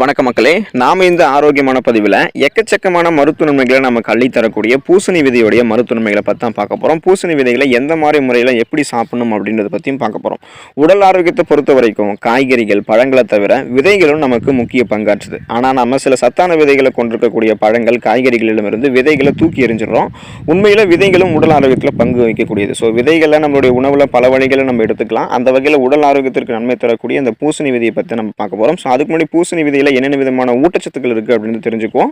வணக்கம் மக்களே, நாம இந்த ஆரோக்கியமான பதிவில் எக்கச்சக்கமான மருத்துவ நன்மைகளை நமக்கு அள்ளித்தரக்கூடிய பூசணி விதையுடைய மருத்துவ நன்மைகளை பற்றி தான் பார்க்க போகிறோம். பூசணி விதைகளை எந்த மாதிரி முறையில் எப்படி சாப்பிடணும் அப்படின்றத பற்றியும் பார்க்க போகிறோம். உடல் ஆரோக்கியத்தை பொறுத்த வரைக்கும் காய்கறிகள் பழங்களை தவிர விதைகளும் நமக்கு முக்கிய பங்காற்றுது. ஆனால் நம்ம சில சத்தான விதைகளை கொண்டிருக்கக்கூடிய பழங்கள் காய்கறிகளிடமிருந்து விதைகளை தூக்கி எறிஞ்சிடறோம். உண்மையில் விதைகளும் உடல் ஆரோக்கியத்தில் பங்கு வகிக்கக்கூடியது. ஸோ விதைகளை நம்மளுடைய உணவில் பல வழிகளை நம்ம எடுத்துக்கலாம். அந்த வகையில் உடல் ஆரோக்கியத்திற்கு நன்மை தரக்கூடிய அந்த பூசணி விதையை பற்றி நம்ம பார்க்க போகிறோம். ஸோ அதுக்கு முன்னாடி பூசணி விதையில் என்னென்ன விதமான ஊட்டச்சத்துக்கள் இருக்குது அப்படின்னு தெரிஞ்சுக்குவோம்.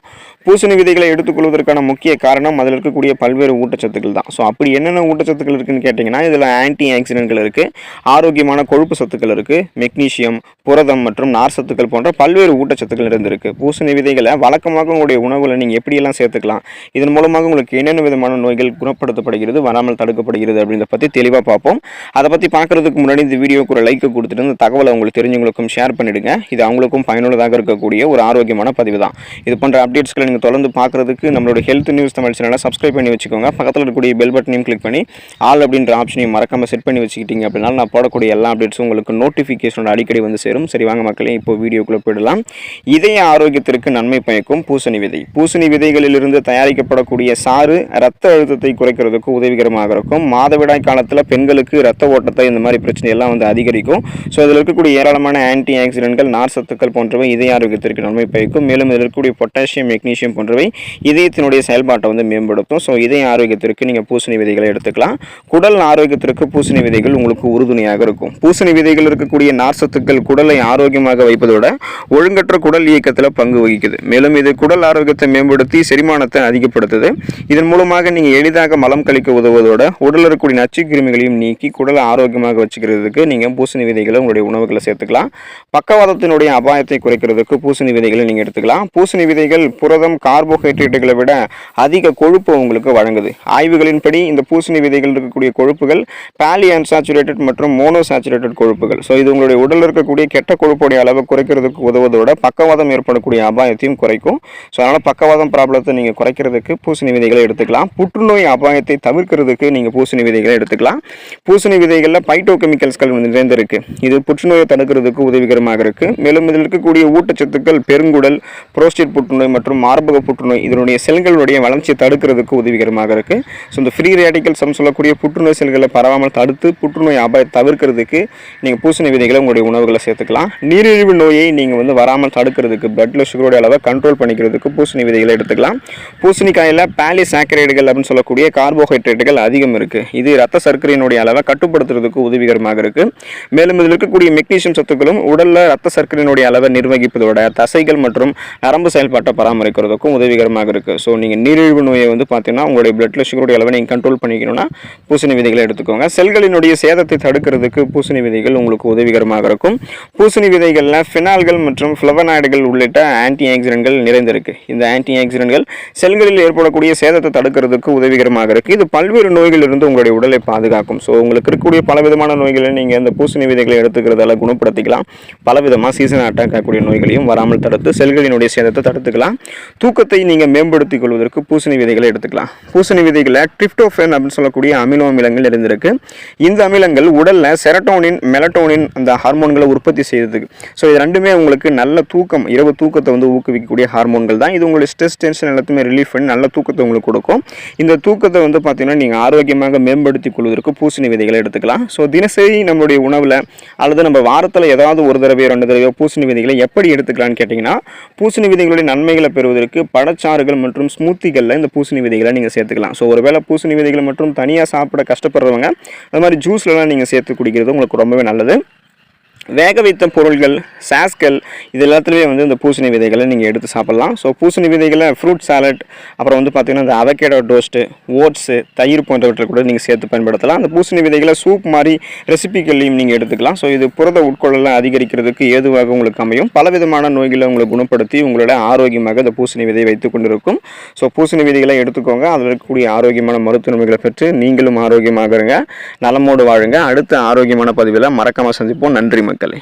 பூசணி விதைகளை எடுத்துக்கொள்வதற்கான முக்கிய காரணம் அதில் இருக்கக்கூடிய பல்வேறு ஊட்டச்சத்துக்கள் தான். ஸோ அப்படி என்னென்ன ஊட்டச்சத்துக்கள் இருக்குன்னு கேட்டிங்கன்னா, இதில் ஆன்டி ஆக்சிடென்ட்கள் இருக்குது, ஆரோக்கியமான கொழுப்பு சத்துக்கள் இருக்குது, மெக்னீசியம், புரதம் மற்றும் நார் சத்துக்கள் போன்ற பல்வேறு ஊட்டச்சத்துக்கள் இருந்திருக்கு. பூசணி விதைகளை வழக்கமாக உங்களுடைய உணவில் நீங்கள் எப்படியெல்லாம் சேர்த்துக்கலாம், இதன் மூலமாக உங்களுக்கு என்னென்ன விதமான நோய்கள் குணப்படுத்தப்படுகிறது, வராமல் தடுக்கப்படுகிறது அப்படின்றத பற்றி தெளிவாக பார்ப்போம். அதை பற்றி பார்க்குறதுக்கு முன்னாடி இந்த வீடியோக்கு ஒரு லைக் கொடுத்துட்டு இந்த தகவலை உங்களுக்கு தெரிஞ்சவங்களுக்கும் ஷேர் பண்ணிவிடுங்க. இது அவங்களுக்கும் பயனுள்ளதாக இருக்கக்கூடிய ஒரு ஆரோக்கியமான பதிவு தான். இது போன்ற அப்டேட்ஸ்களை நீங்கள் தொடர்ந்து பார்க்குறதுக்கு நம்மளோட ஹெல்த் நியூஸ் தமிழ் சேனலை சப்ஸ்கிரைப் பண்ணி வச்சுக்கோங்க. பக்கத்தில் இருக்கக்கூடிய பெல் பட்டனையும் கிளிக் பண்ணி ஆல் அப்படின்ற ஆப்ஷனையும் மறக்காமல் செட் பண்ணி வச்சுக்கிட்டீங்க அப்படின்னா நான் போடக்கூடிய எல்லா அப்டேட்ஸும் உங்களுக்கு நோட்டிஃபிகேஷனோட அடிக்கடி வந்து சேரும். சரி வாங்க மக்களே, இப்போ வீடியோக்குள்ளே போயிடலாம். இதய ஆரோக்கியத்திற்கு நன்மை பயக்கும் பூசணி விதை. பூசணி விதைகளிலிருந்து தயாரிக்கப்படக்கூடிய சாறு இரத்த அழுத்தத்தை குறைக்கிறதுக்கு உதவிகரமாக இருக்கும். மாதவிடாய் காலத்தில் பெண்களுக்கு இரத்த ஓட்டத்தை இந்த மாதிரி பிரச்சனை எல்லாம் வந்து அதிகரிக்கும். ஸோ இதில் இருக்கக்கூடிய ஏராளமான ஆன்டி ஆக்சிடென்ட்கள் நார் சத்துக்கள் போன்றவை இதய ஆரோக்கியத்திற்கு நன்மை பயக்கும். மேலும் இதில் இருக்கக்கூடிய பொட்டாசியம் மெக்னீசியம் போன்றவை இதயத்தினுடைய செயல்பாட்டை வந்து மேம்படுத்தும். ஸோ இதய ஆரோக்கியத்திற்கு நீங்கள் பூசணி விதைகளை எடுத்துக்கலாம். குடல் ஆரோக்கியத்திற்கு பூசணி விதைகள் உங்களுக்கு உறுதுணையாக இருக்கும். பூசணி விதைகள் இருக்கக்கூடிய நார் சத்துக்கள் குடலை ஆரோக்கியமாக வைப்பதோட ஒழுங்கற்ற குடல் இயக்கத்தில் பங்கு வகிக்குது. மேலும் இது குடல் ஆரோக்கியத்தை மேம்படுத்தி செரிமானத்தை அதிகப்படுத்துது. இதன் மூலமாக நீங்கள் எளிதாக மலம் கழிக்க உதவுவதோட உடலில் இருக்கக்கூடிய நச்சு கிருமிகளையும் நீக்கி குடலை ஆரோக்கியமாக வச்சுக்கிறதுக்கு நீங்கள் பூசணி விதைகளை உங்களுடைய உணவுகளை சேர்த்துக்கலாம். பக்கவாதத்தினுடைய அபாயத்தை குறைக்கிறதுக்கு பூசணி விதைகளை நீங்கள் எடுத்துக்கலாம். பூசணி விதைகள் புரதம் கார்போஹைட்ரேட்டுகளை விட அதிக கொழுப்பு உங்களுக்கு வழங்குது. ஆய்வுகளின்படி இந்த பூசணி விதைகள் இருக்கக்கூடிய கொழுப்புகள் பாலி அன்சாச்சுரேட்டட் மற்றும் மோனோசாச்சுரேட்டட் கொழுப்புகள். ஸோ இது உங்களுடைய உடலில் இருக்கக்கூடிய கெட்ட கொழுப்புடைய அளவை குறைக்கிறதுக்கு உதவுவதோட பக்கவாதம் ஏற்படக்கூடிய அபாயத்தையும் குறைக்கும். ஸோ அதனால் பக்கவாதம் ப்ராப்ளத்தை நீங்கள் குறைக்கிறதுக்கு பூசணி விதைகளை எடுத்துக்கலாம். புற்றுநோய் அபாயத்தை தவிர்க்கிறதுக்கு நீங்கள் பூசணி விதைகளை எடுத்துக்கலாம். பூசணி விதைகளில் பைட்டோகெமிக்கல்ஸ்கள் நிறைந்திருக்கு. இது புற்றுநோயை தடுக்கிறதுக்கு உதவிகரமாக இருக்கு. மேலும் இதில் இருக்கக்கூடிய ஊட்டச்சத்துக்கள் பெருங்குடல், புரோஸ்டேட் புற்றுநோய் மற்றும் மார்பக புற்றுநோய் இதனுடைய செல்களுடைய வளர்ச்சியை தடுக்கிறதுக்கு உதவிகரமாக இருக்கு. ஸோ இந்த ஃப்ரீ ரேடிக்கல்ஸ் சொல்லக்கூடிய புற்றுநோய் செல்களை பரவாமல் தடுத்து புற்றுநோய் அபாயத்தை தவிர்க்கிறதுக்கு நீங்கள் பூசணி விதைகளை உங்களுடைய உணவுகளை சேர்த்துக்கலாம். நீரிழிவு நோயை நீங்கள் வந்து வராமல் தடுக்கிறதுக்கு பிளட்ல சுகரோட அளவை கண்ட்ரோல் பண்ணிக்கிறதுக்கு பூசணி விதைகளை எடுத்துக்கலாம். பூசணிக்காயில் பாலிசாக்கரைடுகள் அப்படின்னு சொல்லக்கூடிய கார்போஹைட்ரேட்டுகள் அதிகம் இருக்கு. இது ரத்த சர்க்கரையினுடைய அளவை கட்டுப்படுத்துறதுக்கு உதவிகரமாக இருக்கு. மேலும் இதில் இருக்கக்கூடிய மெக்னீசியம் சத்துக்களும் உடல்ல ரத்த சர்க்கரையினுடைய அளவை நிர்வகிப்பதோட தசைகள் மற்றும் நரம்பு செயல்பாட்டை பராமரிக்கிறதுக்கும் உதவிகரமாக இருக்குது. ஸோ நீங்கள் நீரிழிவு நோயை வந்து பார்த்தீங்கன்னா உங்களுடைய பிளட்ல சுகருடைய அளவை நீங்கள் கண்ட்ரோல் பண்ணிக்கணும்னா பூசணி விதைகளை எடுத்துக்கோங்க. செல்களினுடைய சேதத்தை தடுக்கிறதுக்கு பூசணி விதைகள் உங்களுக்கு உதவிகரமாக இருக்கும். பூசணி விதைகளில் ஃபினால்கள் மற்றும் ஃப்ளவனாய்டுகள் உள்ளிட்ட ஆன்டி ஆக்சிடென்ட்கள் நிறைந்திருக்கு. இந்த ஆன்டி ஆக்சிடென்ட்கள் செல்களில் ஏற்படக்கூடிய சேதத்தை தடுக்கிறதுக்கு உதவிகரமாக இருக்குது. இது பல்வேறு நோய்களிலிருந்து உங்களுடைய உடலை பாதுகாக்கும். ஸோ உங்களுக்கு இருக்கக்கூடிய பலவிதமான நோய்களை நீங்கள் இந்த பூசணி விதைகளை எடுத்துக்கிறதால குணப்படுத்திக்கலாம். பலவிதமாக சீசன் அட்டாக் ஆகக்கூடிய நோய்களையும் வராமல் தடுத்து செல்களினுடைய சேதத்தை தடுத்துக்கலாம். தூக்கத்தை நீங்கள் மேம்படுத்திக் கொள்வதற்கு பூசணி விதைகளை எடுத்துக்கலாம். பூசணி விதைகளை ட்ரிப்டோஃபேன் அப்படின்னு சொல்லக்கூடிய அமினோ அமிலங்கள் இருந்திருக்கு. இந்த அமிலங்கள் உடலில் செரட்டோனின் மெலட்டோனின் அந்த ஹார்மோன்களை உற்பத்தி செய்யறதுக்கு. ஸோ இது ரெண்டுமே உங்களுக்கு நல்ல தூக்கம், இரவு தூக்கத்தை வந்து ஊக்குவிக்கக்கூடிய ஹார்மோன்கள் தான். இது உங்களுக்கு ஸ்ட்ரெஸ் டென்ஷன் எல்லாத்தையுமே ரிலீஃப் பண்ணி நல்ல தூக்கத்தை உங்களுக்கு கொடுக்கும். இந்த தூக்கத்தை வந்து பார்த்தீங்கன்னா நீங்கள் ஆரோக்கியமாக மேம்படுத்திக் கொள்வதற்கு பூசணி விதைகளை எடுத்துக்கலாம். ஸோ தினசரி நம்மளுடைய உணவில் அல்லது நம்ம வாரத்தில் ஏதாவது ஒரு தடவையோ 2 தடவையோ பூசணி விதைகளை எப்படி எடுத்துக்கலாம்னு கேட்டிங்கன்னா, பூசணி விதைகளுடைய நன்மைகளை பெறுவதற்கு பழச்சாறுகள் மற்றும் ஸ்மூத்திகளில் இந்த பூசணி விதைகளை நீங்கள் சேர்த்துக்கலாம். ஸோ ஒருவேளை பூசணி விதைகளை மற்றும் தனியாக சாப்பிட கஷ்டப்படுறவங்க அது மாதிரி ஜூஸ்லலாம் நீங்கள் சேர்த்து குடிக்கிறது உங்களுக்கு ரொம்பவே நல்லது. வேக வைத்த பொருள்கள், சாஸ்கள் இது எல்லாத்துலேயே வந்து இந்த பூசணி விதைகளை நீங்கள் எடுத்து சாப்பிட்லாம். ஸோ பூசணி விதைகளை ஃப்ரூட் சாலட், அப்புறம் வந்து பார்த்திங்கன்னா இந்த அவகேடோ டோஸ்ட்டு, ஓட்ஸு, தயிர் போன்றவற்றை கூட நீங்கள் சேர்த்து பயன்படுத்தலாம். அந்த பூசணி விதைகளை சூப் மாதிரி ரெசிபிகள்லையும் நீங்கள் எடுத்துக்கலாம். ஸோ இது புரத உட்கொள்ளலை அதிகரிக்கிறதுக்கு ஏதுவாக உங்களுக்கு அமையும். பலவிதமான நோய்களை உங்களை குணப்படுத்தி உங்களோட ஆரோக்கியமாக இந்த பூசணி விதையை வைத்து கொண்டிருக்கும். ஸோ பூசணி விதைகளை எடுத்துக்கோங்க. அதில் இருக்கக்கூடிய ஆரோக்கியமான மருத்துவ நோய்களை பெற்று நீங்களும் ஆரோக்கியமாக இருங்க, நலமோடு வாழுங்க. அடுத்த ஆரோக்கியமான பதிவில் மறக்காமல் சந்திப்போம். நன்றி மக்களே.